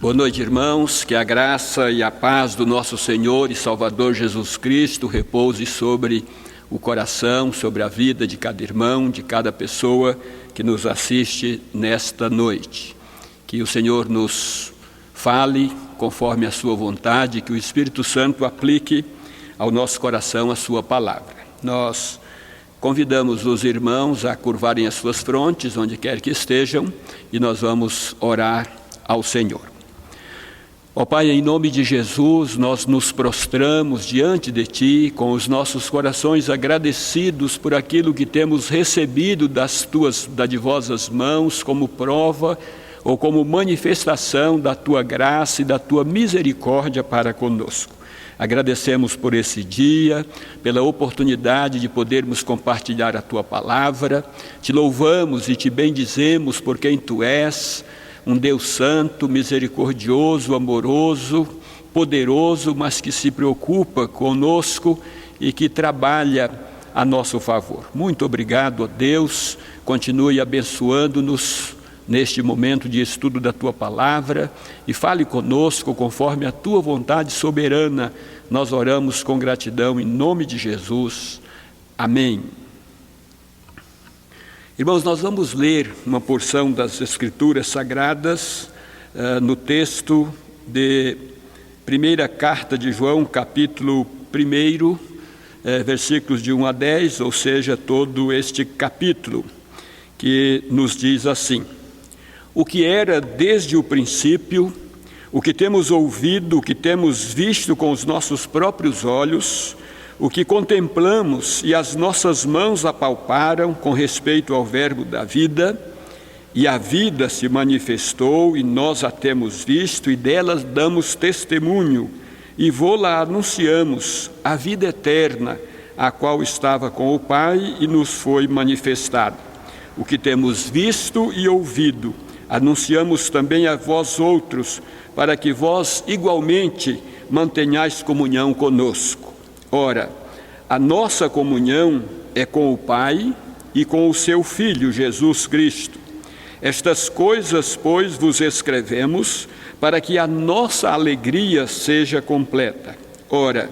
Boa noite, irmãos. Que a graça e a paz do nosso Senhor e Salvador Jesus Cristo repouse sobre o coração, sobre a vida de cada irmão, de cada pessoa que nos assiste nesta noite. Que o Senhor nos fale conforme a sua vontade, que o Espírito Santo aplique ao nosso coração a sua palavra. Nós convidamos os irmãos a curvarem as suas frontes, onde quer que estejam, e nós vamos orar ao Senhor. Ó Pai, em nome de Jesus, nós nos prostramos diante de Ti, com os nossos corações agradecidos por aquilo que temos recebido das Tuas dadivosas mãos, como prova ou como manifestação da Tua graça e da Tua misericórdia para conosco. Agradecemos por esse dia, pela oportunidade de podermos compartilhar a Tua palavra. Te louvamos e Te bendizemos por quem Tu és, um Deus santo, misericordioso, amoroso, poderoso, mas que se preocupa conosco e que trabalha a nosso favor. Muito obrigado, ó Deus. Continue abençoando-nos neste momento de estudo da Tua palavra e fale conosco conforme a Tua vontade soberana. Nós oramos com gratidão em nome de Jesus. Amém. Irmãos, nós vamos ler uma porção das Escrituras Sagradas no texto de primeira carta de João, capítulo 1, versículos de 1 a 10, ou seja, todo este capítulo, que nos diz assim: o que era desde o princípio, o que temos ouvido, o que temos visto com os nossos próprios olhos, o que contemplamos e as nossas mãos apalparam com respeito ao verbo da vida, e a vida se manifestou e nós a temos visto e delas damos testemunho e vô-la anunciamos, a vida eterna, a qual estava com o Pai e nos foi manifestada. O que temos visto e ouvido, anunciamos também a vós outros, para que vós igualmente mantenhais comunhão conosco. Ora, a nossa comunhão é com o Pai e com o seu Filho, Jesus Cristo. Estas coisas, pois, vos escrevemos, para que a nossa alegria seja completa. Ora,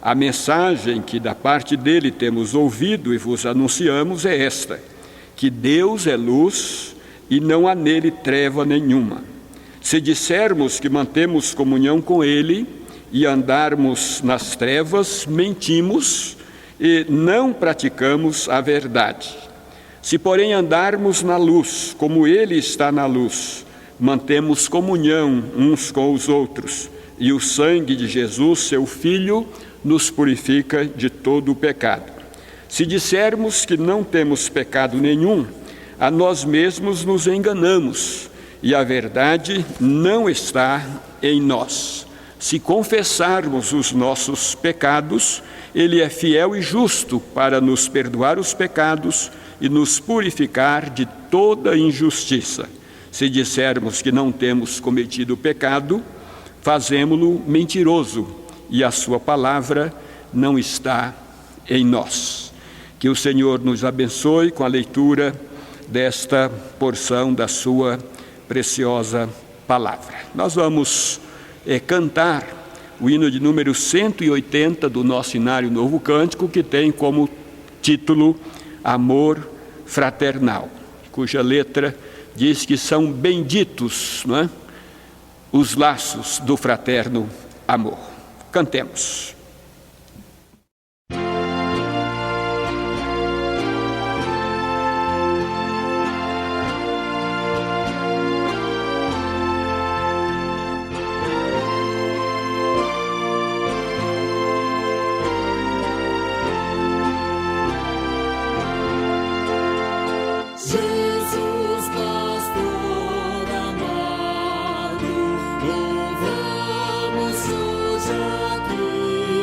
a mensagem que da parte dele temos ouvido e vos anunciamos é esta: que Deus é luz e não há nele treva nenhuma. Se dissermos que mantemos comunhão com ele e andarmos nas trevas, mentimos e não praticamos a verdade. Se, porém, andarmos na luz, como ele está na luz, mantemos comunhão uns com os outros, e o sangue de Jesus, seu Filho, nos purifica de todo o pecado. Se dissermos que não temos pecado nenhum, a nós mesmos nos enganamos, e a verdade não está em nós. Se confessarmos os nossos pecados, ele é fiel e justo para nos perdoar os pecados e nos purificar de toda injustiça. Se dissermos que não temos cometido pecado, fazemo-lo mentiroso e a sua palavra não está em nós. Que o Senhor nos abençoe com a leitura desta porção da sua preciosa palavra. Nós vamos cantar o hino de número 180 do nosso Inário Novo Cântico, que tem como título Amor Fraternal, cuja letra diz que são benditos, não é, os laços do fraterno amor. Cantemos. Louvamos hoje a Cristo.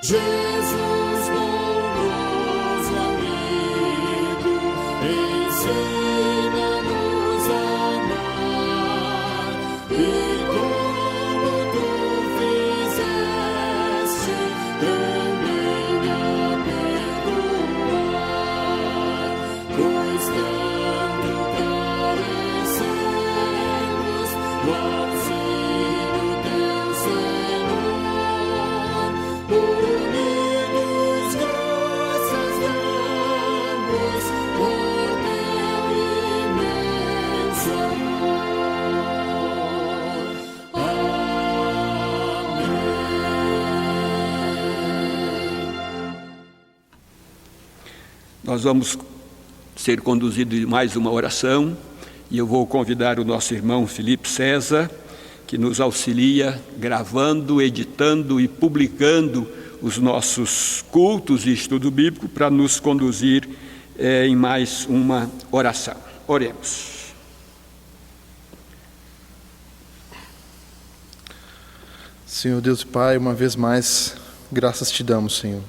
Jesus, bondoso amigo, ensina-nos a amar, e como tu fizeste, também a perdoar, pois tanto carecemos do auxílio teu Senhor. Unidos graças damos por teu imenso amor. Amém. Nós vamos ser conduzidos em mais uma oração e eu vou convidar o nosso irmão Felipe César, que nos auxilia gravando, editando e publicando os nossos cultos e estudo bíblico, para nos conduzir em mais uma oração. Oremos. Senhor Deus e Pai, uma vez mais, graças te damos, Senhor.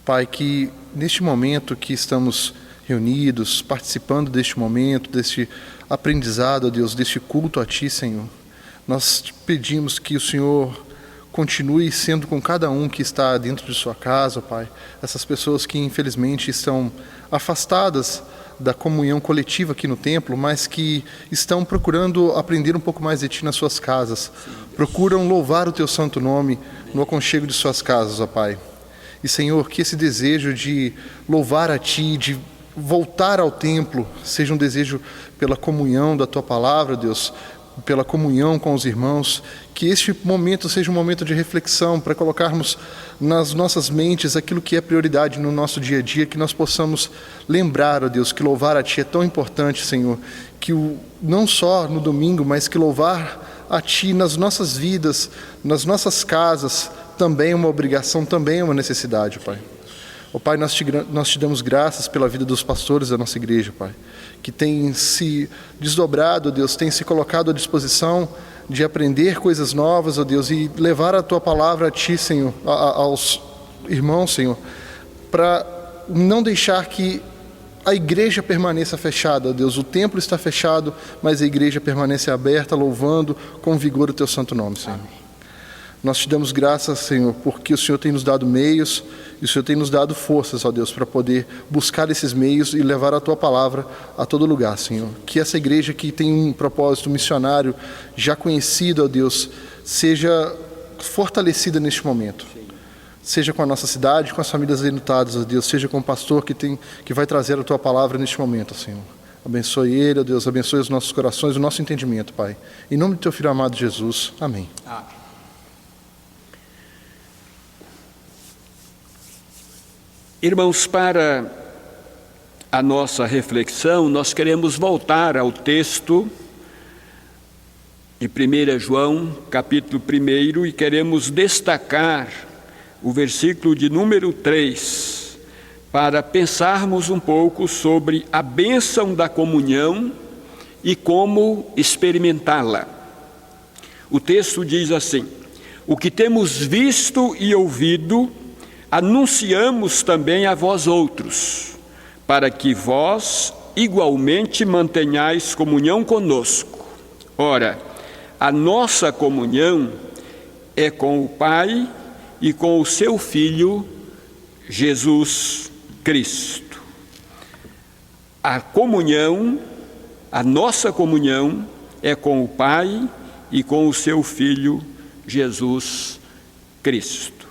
Pai, que neste momento que estamos reunidos, participando deste momento, deste aprendizado, ó Deus, deste culto a Ti, Senhor, nós te pedimos que o Senhor continue sendo com cada um que está dentro de sua casa, Pai. Essas pessoas que infelizmente estão afastadas da comunhão coletiva aqui no templo, mas que estão procurando aprender um pouco mais de Ti nas suas casas. Procuram louvar o Teu santo nome no aconchego de suas casas, ó Pai. E Senhor, que esse desejo de louvar a Ti, de voltar ao templo, seja um desejo pela comunhão da Tua palavra, Deus, pela comunhão com os irmãos, que este momento seja um momento de reflexão para colocarmos nas nossas mentes aquilo que é prioridade no nosso dia a dia, que nós possamos lembrar, ó Deus, que louvar a Ti é tão importante, Senhor, que não só no domingo, mas que louvar a Ti nas nossas vidas, nas nossas casas, também é uma obrigação, também é uma necessidade, Pai. Ó Pai, nós te damos graças pela vida dos pastores da nossa igreja, Pai, que tem se desdobrado, ó Deus, tem se colocado à disposição de aprender coisas novas, ó Deus, e levar a Tua palavra a Ti, Senhor, aos irmãos, Senhor, para não deixar que a igreja permaneça fechada, ó Deus. O templo está fechado, mas a igreja permanece aberta, louvando com vigor o Teu santo nome, Senhor. Amém. Nós te damos graças, Senhor, porque o Senhor tem nos dado meios e o Senhor tem nos dado forças, ó Deus, para poder buscar esses meios e levar a Tua palavra a todo lugar, Senhor. Que essa igreja que tem um propósito missionário já conhecido, ó Deus, seja fortalecida neste momento. Seja com a nossa cidade, com as famílias enlutadas, ó Deus, seja com o pastor que vai trazer a Tua palavra neste momento, Senhor. Abençoe ele, ó Deus, abençoe os nossos corações, o nosso entendimento, Pai. Em nome do Teu Filho amado Jesus. Amém. Amém. Irmãos, para a nossa reflexão, nós queremos voltar ao texto de 1 João, capítulo 1, e queremos destacar o versículo de número 3, para pensarmos um pouco sobre a bênção da comunhão e como experimentá-la. O texto diz assim: o que temos visto e ouvido, anunciamos também a vós outros, para que vós igualmente mantenhais comunhão conosco. Ora, a nossa comunhão é com o Pai e com o seu Filho, Jesus Cristo. A nossa comunhão é com o Pai e com o seu Filho, Jesus Cristo.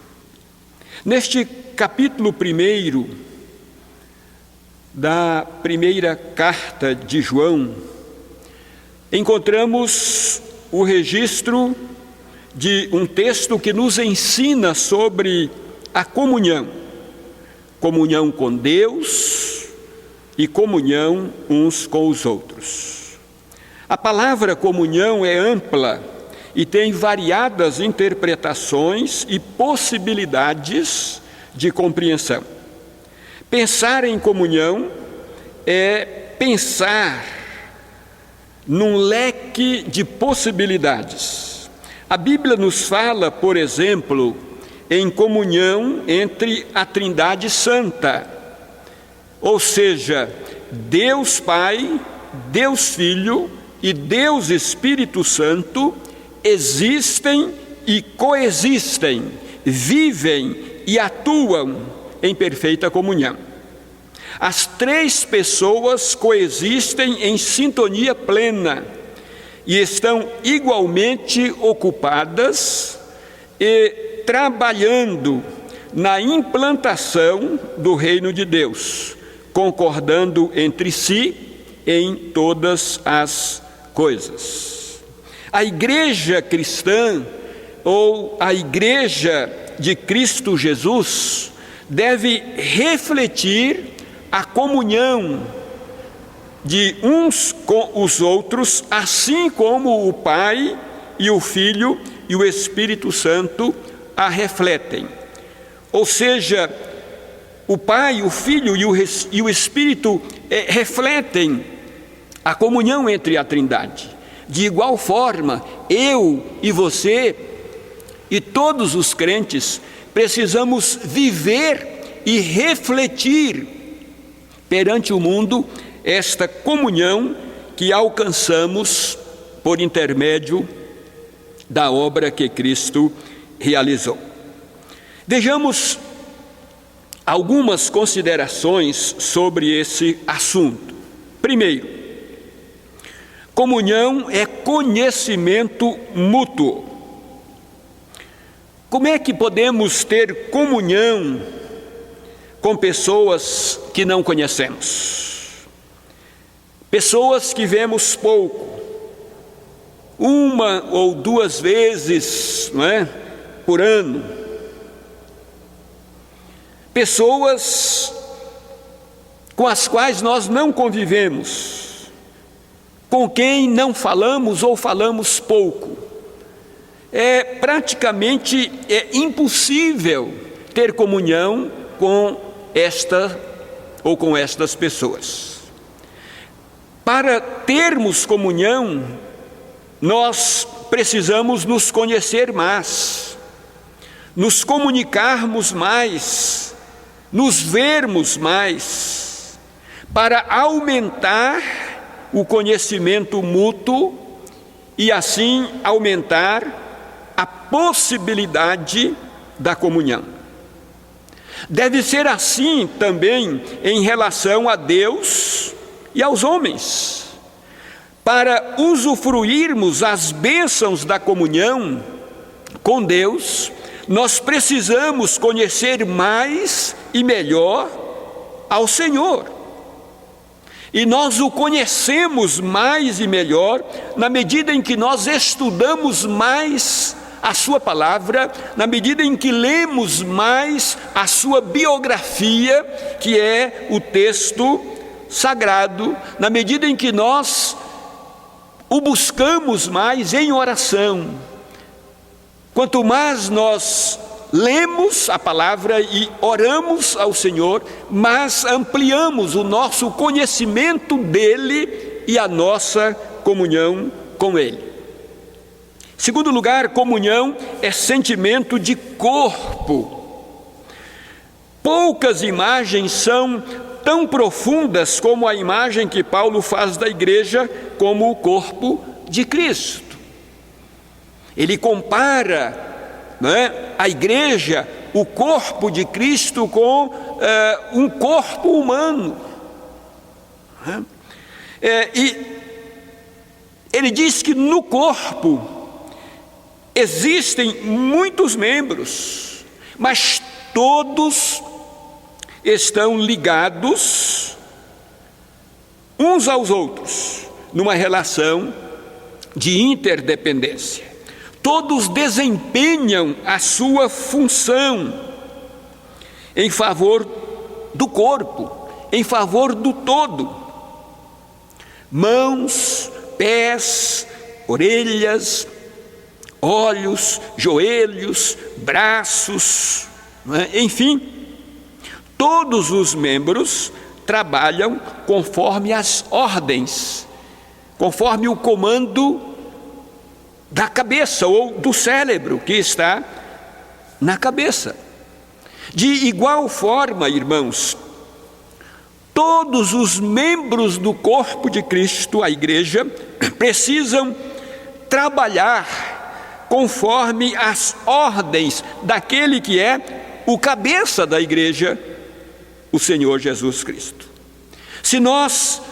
Neste capítulo 1 da primeira carta de João, encontramos o registro de um texto que nos ensina sobre a comunhão com Deus e comunhão uns com os outros. A palavra comunhão é ampla e tem variadas interpretações e possibilidades de compreensão. Pensar em comunhão é pensar num leque de possibilidades. A Bíblia nos fala, por exemplo, em comunhão entre a Trindade Santa, ou seja, Deus Pai, Deus Filho e Deus Espírito Santo existem e coexistem, vivem e atuam em perfeita comunhão. As três pessoas coexistem em sintonia plena e estão igualmente ocupadas e trabalhando na implantação do reino de Deus, concordando entre si em todas as coisas. A igreja cristã, ou a igreja de Cristo Jesus, deve refletir a comunhão de uns com os outros, assim como o Pai e o Filho e o Espírito Santo a refletem. Ou seja, o Pai, o Filho e o Espírito refletem a comunhão entre a Trindade. De igual forma, eu e você e todos os crentes precisamos viver e refletir perante o mundo esta comunhão que alcançamos por intermédio da obra que Cristo realizou. Vejamos algumas considerações sobre esse assunto. Primeiro, comunhão é conhecimento mútuo. Como é que podemos ter comunhão com pessoas que não conhecemos? Pessoas que vemos pouco, uma ou duas vezes, por ano. Pessoas com as quais nós não convivemos, com quem não falamos ou falamos pouco. Praticamente impossível ter comunhão com esta ou com estas pessoas. Para termos comunhão, nós precisamos nos conhecer mais, nos comunicarmos mais, nos vermos mais, para aumentar o conhecimento mútuo e assim aumentar a possibilidade da comunhão. Deve ser assim também em relação a Deus e aos homens. Para usufruirmos as bênçãos da comunhão com Deus, nós precisamos conhecer mais e melhor ao Senhor. E nós o conhecemos mais e melhor na medida em que nós estudamos mais a sua palavra, na medida em que lemos mais a sua biografia, que é o texto sagrado na medida em que nós o buscamos mais em oração. Quanto mais nós lemos a palavra e oramos ao Senhor, mais ampliamos o nosso conhecimento dele e a nossa comunhão com ele. Segundo lugar, comunhão é sentimento de corpo. Poucas imagens são tão profundas como a imagem que Paulo faz da igreja como o corpo de Cristo. Ele compara, a igreja, o corpo de Cristo, com um corpo humano. E ele diz que no corpo existem muitos membros, mas todos estão ligados uns aos outros, numa relação de interdependência. Todos desempenham a sua função em favor do corpo, em favor do todo. Mãos, pés, orelhas, olhos, joelhos, braços, enfim, todos os membros trabalham conforme as ordens, conforme o comando da cabeça ou do cérebro que está na cabeça. De igual forma, irmãos, todos os membros do corpo de Cristo, a igreja, precisam trabalhar conforme as ordens daquele que é o cabeça da igreja, o Senhor Jesus Cristo. Se nós,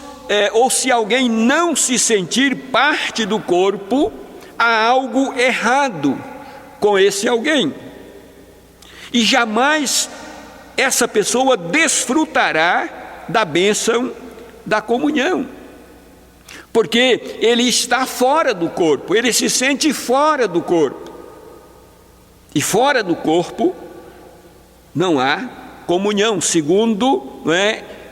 ou se alguém não se sentir parte do corpo, há algo errado com esse alguém. E jamais essa pessoa desfrutará da bênção da comunhão. Porque ele está fora do corpo, ele se sente fora do corpo. E fora do corpo não há comunhão, segundo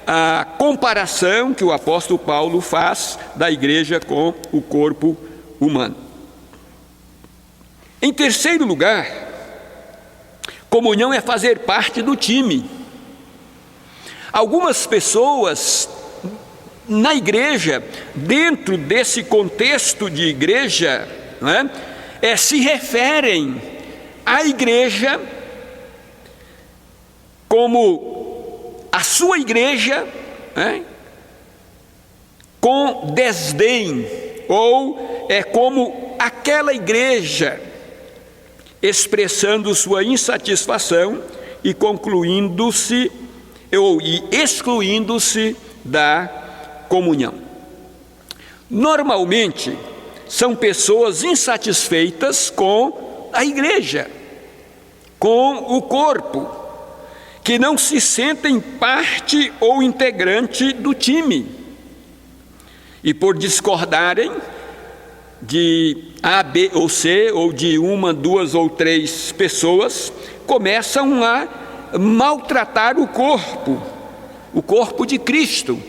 a comparação que o apóstolo Paulo faz da igreja com o corpo humano. Em terceiro lugar, comunhão é fazer parte do time. Algumas pessoas na igreja, dentro desse contexto de igreja, se referem à igreja como a sua igreja, com desdém, ou como aquela igreja, expressando sua insatisfação e concluindo-se e excluindo-se da comunhão. Normalmente, são pessoas insatisfeitas com a igreja, com o corpo, que não se sentem parte ou integrante do time. E por discordarem de A, B ou C, ou de uma, duas ou três pessoas, começam a maltratar o corpo de Cristo,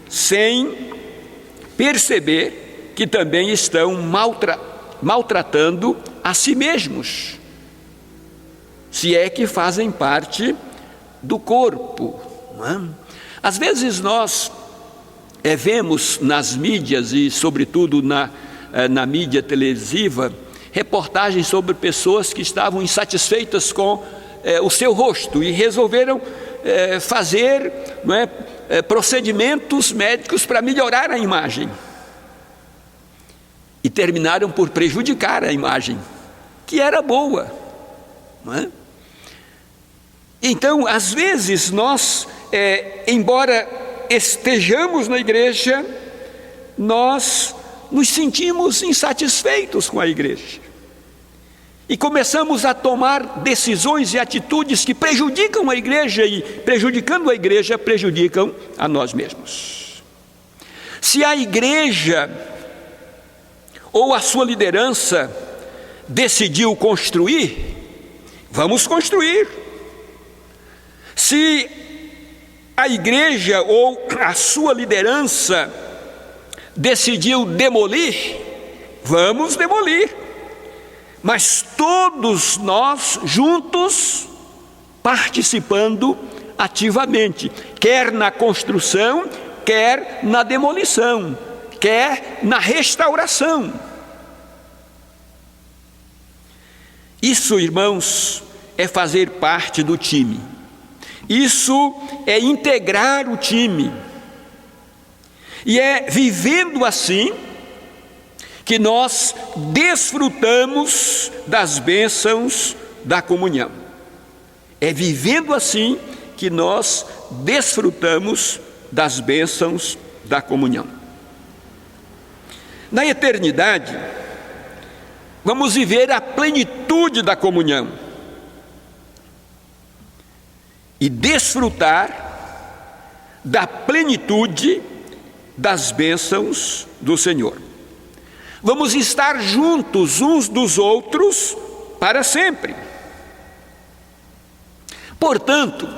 sem perceber que também estão maltratando a si mesmos, se é que fazem parte do corpo. Às vezes nós vemos nas mídias e sobretudo na mídia televisiva, reportagens sobre pessoas que estavam insatisfeitas com o seu rosto e resolveram fazer procedimentos médicos para melhorar a imagem. E terminaram por prejudicar a imagem, que era boa. Então, às vezes, nós, embora estejamos na igreja, nós nos sentimos insatisfeitos com a igreja e começamos a tomar decisões e atitudes que prejudicam a igreja e, prejudicando a igreja, prejudicam a nós mesmos. Se a igreja ou a sua liderança decidiu construir, vamos construir. Se a igreja ou a sua liderança decidiu demolir, vamos demolir. Mas todos nós juntos participando ativamente, quer na construção, quer na demolição, quer na restauração. Isso, irmãos, é fazer parte do time. Isso é integrar o time. E é vivendo assim que nós desfrutamos das bênçãos da comunhão. É vivendo assim que nós desfrutamos das bênçãos da comunhão. Na eternidade, vamos viver a plenitude da comunhão e desfrutar da plenitude das bênçãos do Senhor. Vamos estar juntos uns dos outros para sempre. Portanto,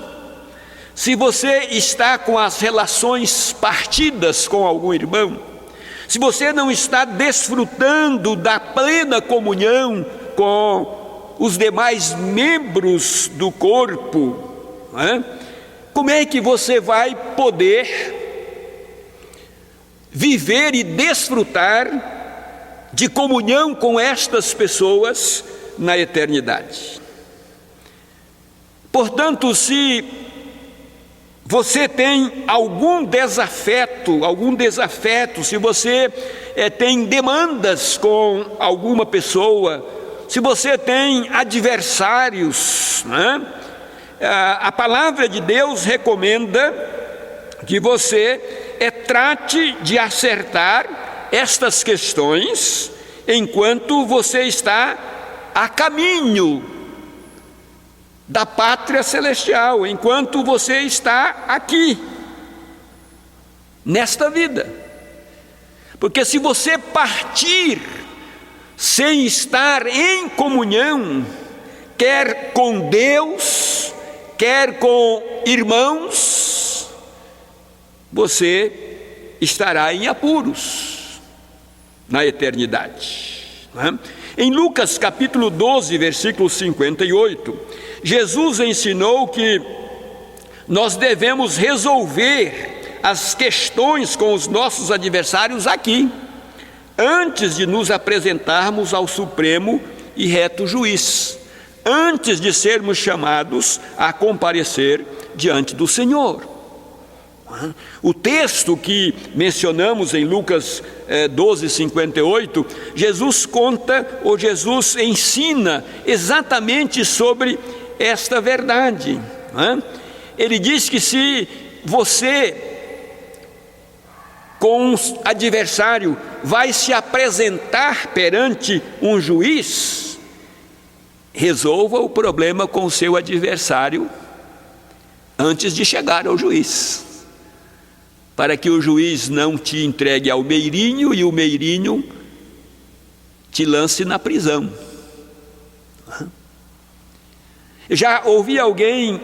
se você está com as relações partidas com algum irmão, se você não está desfrutando da plena comunhão com os demais membros do corpo, como é que você vai poder viver e desfrutar de comunhão com estas pessoas na eternidade? Portanto, se você tem algum desafeto, se você tem demandas com alguma pessoa, se você tem adversários, a palavra de Deus recomenda que você trate de acertar estas questões enquanto você está a caminho da pátria celestial, enquanto você está aqui, nesta vida. Porque se você partir sem estar em comunhão, quer com Deus, quer com irmãos, você estará em apuros na eternidade. Em Lucas capítulo 12, versículo 58, Jesus ensinou que nós devemos resolver as questões com os nossos adversários aqui, antes de nos apresentarmos ao Supremo e reto juiz, antes de sermos chamados a comparecer diante do Senhor. O texto que mencionamos em Lucas 12, 58, Jesus ensina exatamente sobre esta verdade. Ele diz que se você, com um adversário, vai se apresentar perante um juiz, resolva o problema com o seu adversário antes de chegar ao juiz, para que o juiz não te entregue ao meirinho e o meirinho te lance na prisão. Eu já ouvi alguém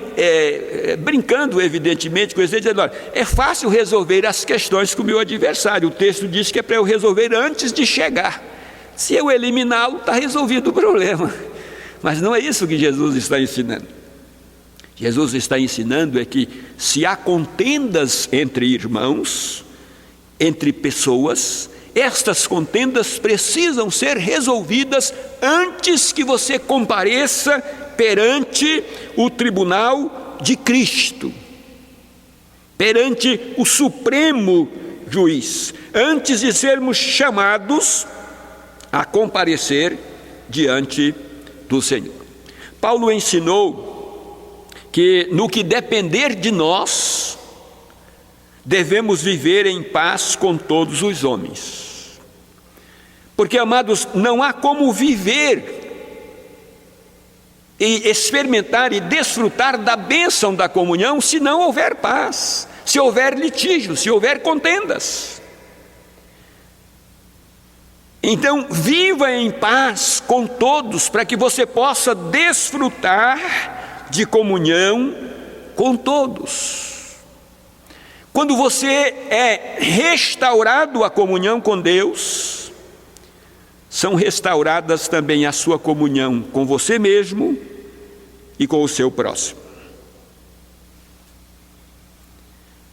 brincando, evidentemente, com isso, dizendo: olha, é fácil resolver as questões com o meu adversário, o texto diz que é para eu resolver antes de chegar. Se eu eliminá-lo, está resolvido o problema. Mas não é isso que Jesus está ensinando. Jesus está ensinando é que se há contendas entre irmãos, entre pessoas, estas contendas precisam ser resolvidas antes que você compareça perante o tribunal de Cristo, perante o Supremo Juiz, antes de sermos chamados a comparecer diante do Senhor. Paulo ensinou que no que depender de nós, devemos viver em paz com todos os homens. Porque, amados, não há como viver e experimentar e desfrutar da bênção da comunhão se não houver paz, se houver litígio, se houver contendas. Então, viva em paz com todos, para que você possa desfrutar de comunhão com todos. Quando você é restaurado à comunhão com Deus, são restauradas também a sua comunhão com você mesmo e com o seu próximo.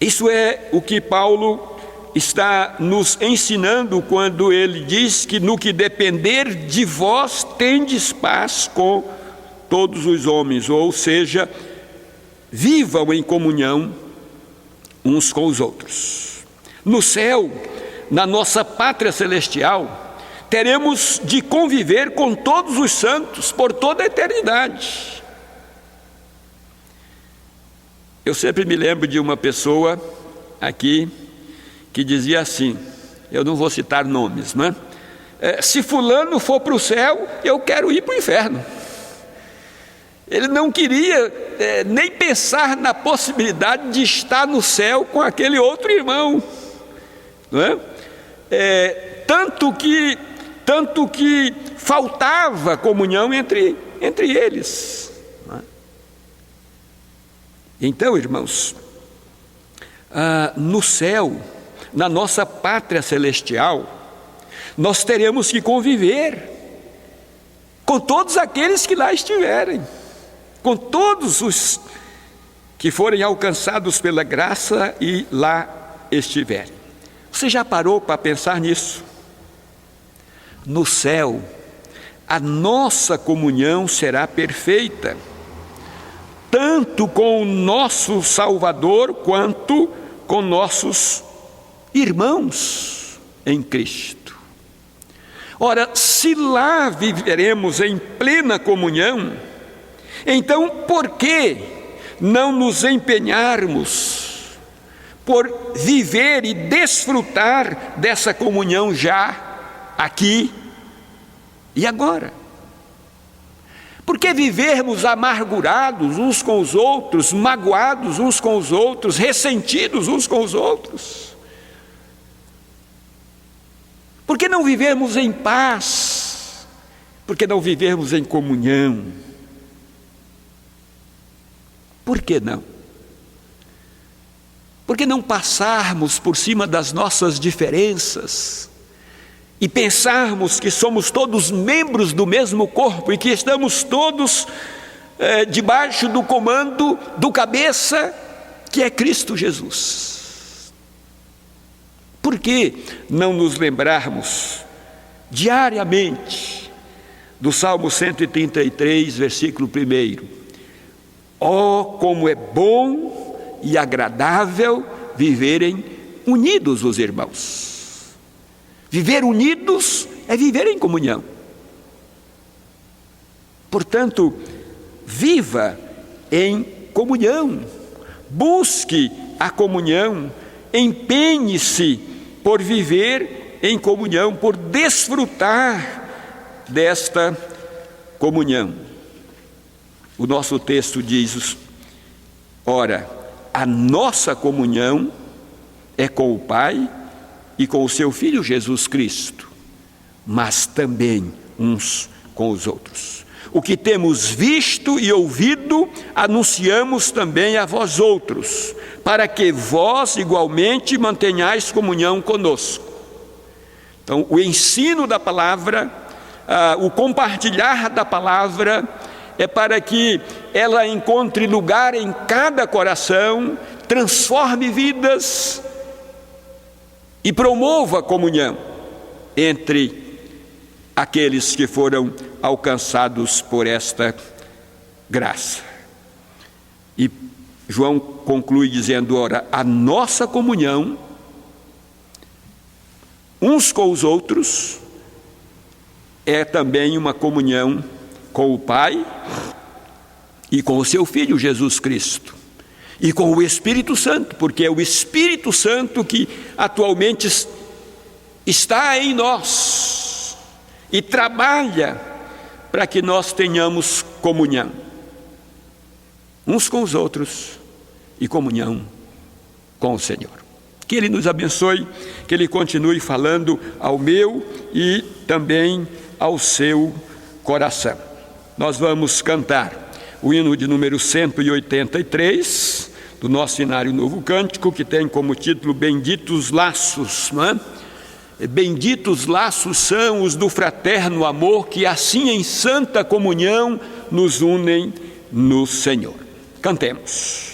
Isso é o que Paulo está nos ensinando quando ele diz que no que depender de vós tendes paz com todos os homens, ou seja, vivam em comunhão uns com os outros. No céu, na nossa pátria celestial, teremos de conviver com todos os santos por toda a eternidade. Eu sempre me lembro de uma pessoa aqui que dizia assim, eu não vou citar nomes, né? Se fulano for para o céu, eu quero ir para o inferno. Ele não queria nem pensar na possibilidade de estar no céu com aquele outro irmão, não é? Tanto que faltava comunhão entre eles. Não é? Então, irmãos, no céu, na nossa pátria celestial, nós teremos que conviver com todos aqueles que lá estiverem, com todos os que forem alcançados pela graça e lá estiverem. Você já parou para pensar nisso? No céu, a nossa comunhão será perfeita, tanto com o nosso Salvador quanto com nossos irmãos em Cristo. Ora, se lá viveremos em plena comunhão, então por que não nos empenharmos por viver e desfrutar dessa comunhão já aqui e agora? Por que vivermos amargurados uns com os outros, magoados uns com os outros, ressentidos uns com os outros? Por que não vivermos em paz? Por que não vivermos em comunhão? Por que não? Por que não passarmos por cima das nossas diferenças e pensarmos que somos todos membros do mesmo corpo e que estamos todos debaixo do comando do cabeça, que é Cristo Jesus? Por que não nos lembrarmos diariamente do Salmo 133, versículo 1? Oh, como é bom e agradável viverem unidos os irmãos. Viver unidos é viver em comunhão. Portanto, viva em comunhão, busque a comunhão, empenhe-se por viver em comunhão, por desfrutar desta comunhão. O nosso texto diz, ora, a nossa comunhão é com o Pai e com o seu Filho Jesus Cristo, mas também uns com os outros. O que temos visto e ouvido, anunciamos também a vós outros, para que vós igualmente mantenhais comunhão conosco. Então, o ensino da palavra, o compartilhar da palavra, é para que ela encontre lugar em cada coração, transforme vidas e promova a comunhão entre aqueles que foram alcançados por esta graça. E João conclui dizendo, ora, a nossa comunhão uns com os outros é também uma comunhão com o Pai e com o seu Filho Jesus Cristo e com o Espírito Santo, porque é o Espírito Santo que atualmente está em nós e trabalha para que nós tenhamos comunhão uns com os outros e comunhão com o Senhor. Que Ele nos abençoe, que Ele continue falando ao meu e também ao seu coração. Nós vamos cantar o hino de número 183, do nosso cenário Novo Cântico, que tem como título Benditos Laços, não é? Benditos laços são os do fraterno amor, que assim em santa comunhão nos unem no Senhor. Cantemos.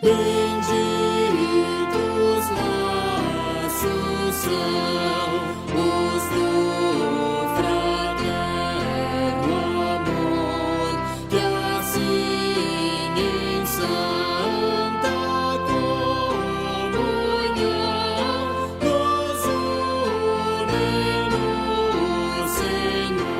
Benditos laços são os do fraterno amor, que assim em santa comunhão nos unem no Senhor.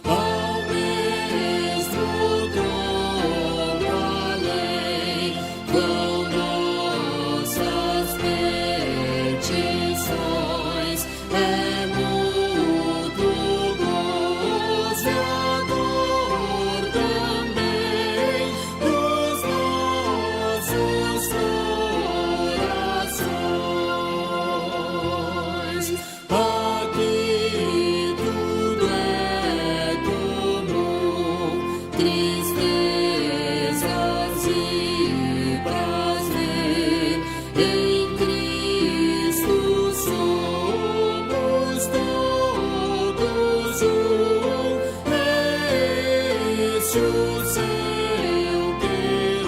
Ao mesmo trono além vão nossas petições, é mútuo gozo e amor também dos nossos corações. Aqui tudo é comum, tristezas e prazer, em Cristo somos todos um, é este o seu querer.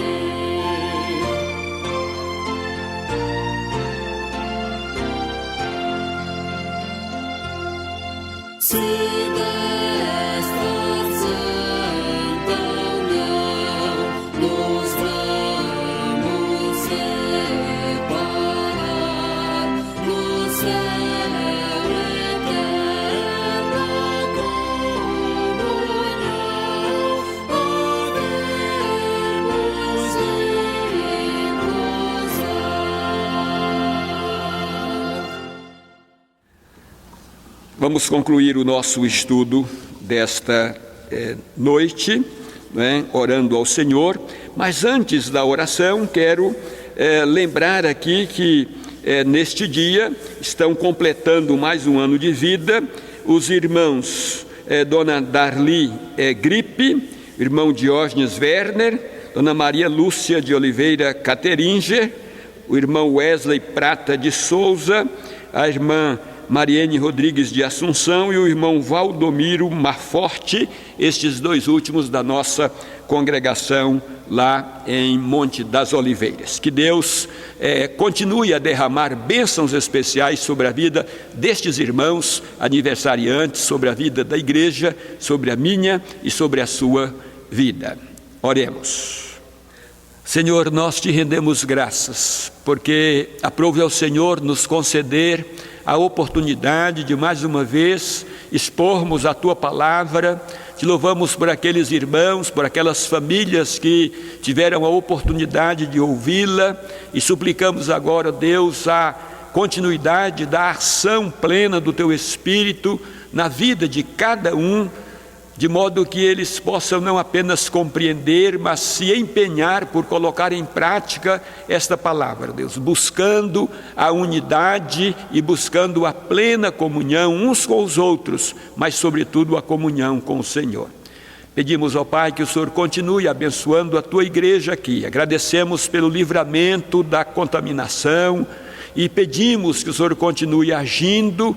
Se desta santa união nos vamos separar, no céu eterna comunhão havemos de gozar. Vamos concluir o nosso estudo desta noite, né, orando ao Senhor. Mas antes da oração, quero lembrar aqui que neste dia estão completando mais um ano de vida os irmãos Dona Darli Gripe, irmão Diógenes Werner, Dona Maria Lúcia de Oliveira Cateringer, o irmão Wesley Prata de Souza, a irmã Mariene Rodrigues de Assunção e o irmão Valdomiro Marforte, estes dois últimos da nossa congregação lá em Monte das Oliveiras. Que Deus continue a derramar bênçãos especiais sobre a vida destes irmãos aniversariantes, sobre a vida da igreja, sobre a minha e sobre a sua vida. Oremos. Senhor, nós te rendemos graças, porque aprove ao Senhor nos conceder a oportunidade de mais uma vez expormos a Tua Palavra. Te louvamos por aqueles irmãos, por aquelas famílias que tiveram a oportunidade de ouvi-la e suplicamos agora, Deus, a continuidade da ação plena do Teu Espírito na vida de cada um, de modo que eles possam não apenas compreender, mas se empenhar por colocar em prática esta palavra, Deus, buscando a unidade e buscando a plena comunhão uns com os outros, mas sobretudo a comunhão com o Senhor. Pedimos ao Pai que o Senhor continue abençoando a Tua igreja aqui. Agradecemos pelo livramento da contaminação e pedimos que o Senhor continue agindo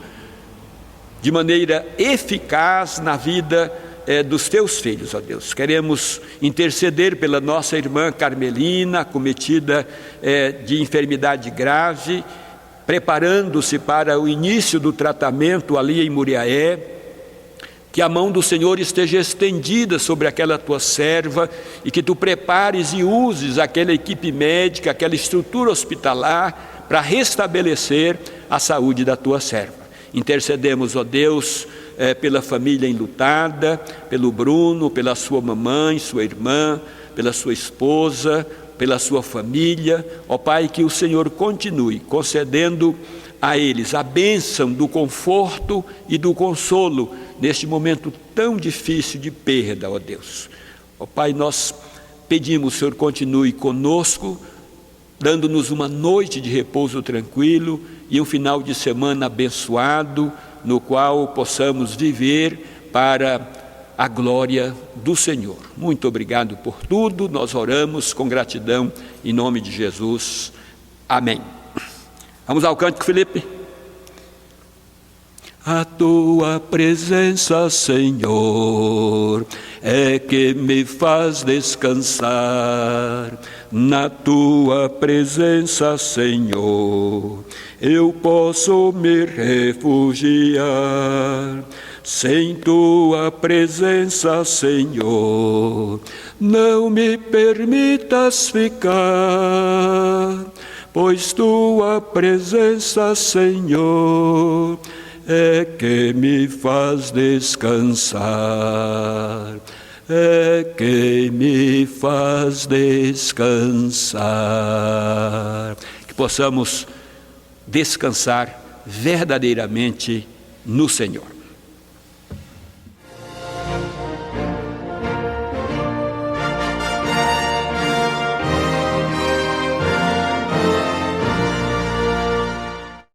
de maneira eficaz na vida dos Teus filhos, ó Deus. Queremos interceder pela nossa irmã Carmelina, acometida de enfermidade grave, preparando-se para o início do tratamento ali em Muriaé. Que a mão do Senhor esteja estendida sobre aquela Tua serva e que Tu prepares e uses aquela equipe médica, aquela estrutura hospitalar para restabelecer a saúde da Tua serva. Intercedemos, ó Deus, pela família enlutada, pelo Bruno, pela sua mamãe, sua irmã, pela sua esposa, pela sua família. Ó Pai, que o Senhor continue concedendo a eles a bênção do conforto e do consolo neste momento tão difícil de perda, ó Deus. Ó Pai, nós pedimos, o Senhor continue conosco, dando-nos uma noite de repouso tranquilo e um final de semana abençoado, no qual possamos viver para a glória do Senhor. Muito obrigado por tudo, nós oramos com gratidão em nome de Jesus. Amém. Vamos ao cântico, Felipe. A tua presença, Senhor, é que me faz descansar. Na tua presença, Senhor, eu posso me refugiar. Sem tua presença, Senhor, não me permitas ficar, pois tua presença, Senhor, é que me faz descansar, é que me faz descansar. Que possamos descansar verdadeiramente no Senhor.